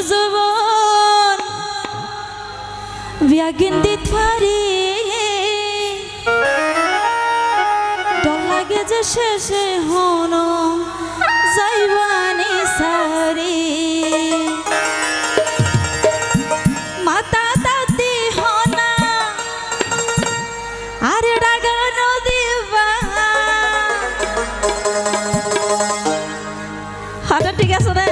যৌবন বিয়াগিন দিত পারি ডর লাগে যে শেষে হন যাইবানি সারি মাতা দাদি হনা আরে ডাগা নদী হাটা ঠিক আছে রে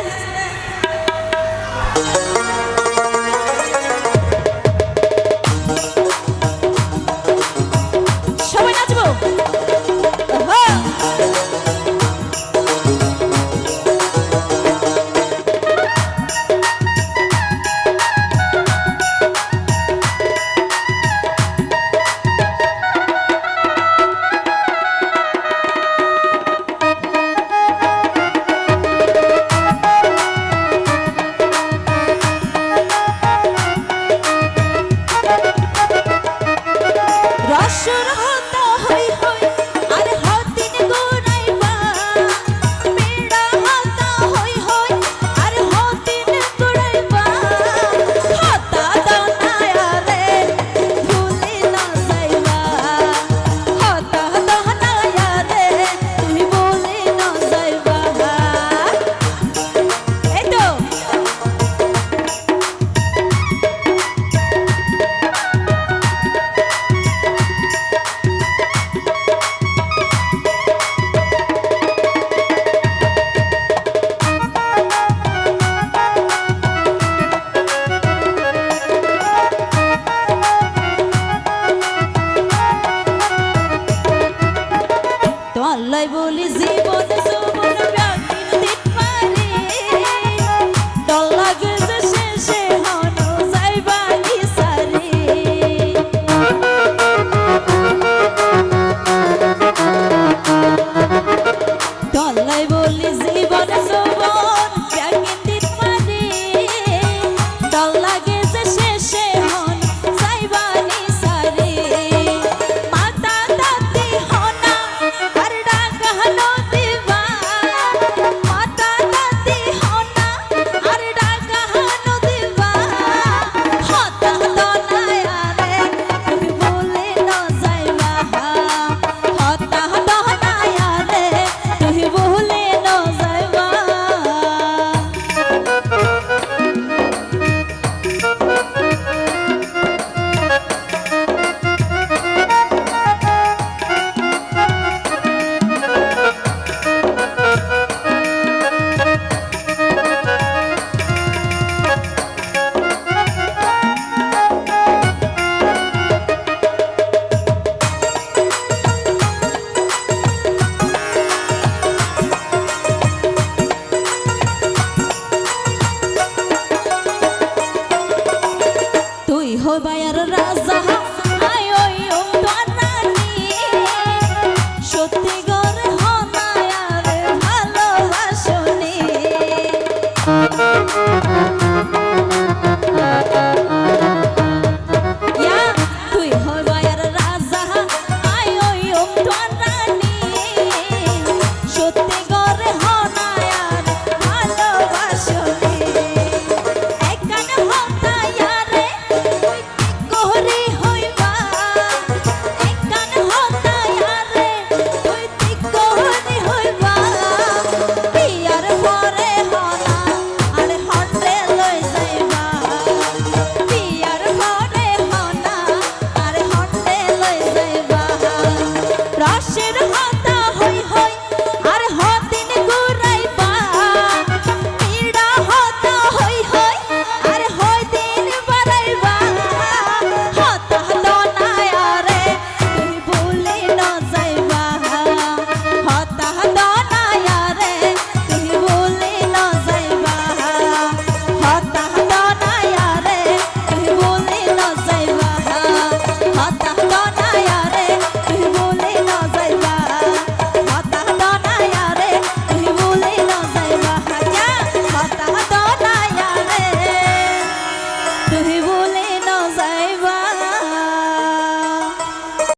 সবাই নাচবো আল্লাহ বলি জীবন যৌবন ব্যাগিন দিত পারি ডর লাগে যে শেষে হন যাইবানি সারি আল্লাহ বলি জীবন যৌবন ব্যাগিন দিত পারি ডর লাগে যে শেষে হন যাইবানি সারি মাতা দাদি হনা বায়ার রাজা আয় ওই রানী সত্যি গরে হনায় ভালোবাসনি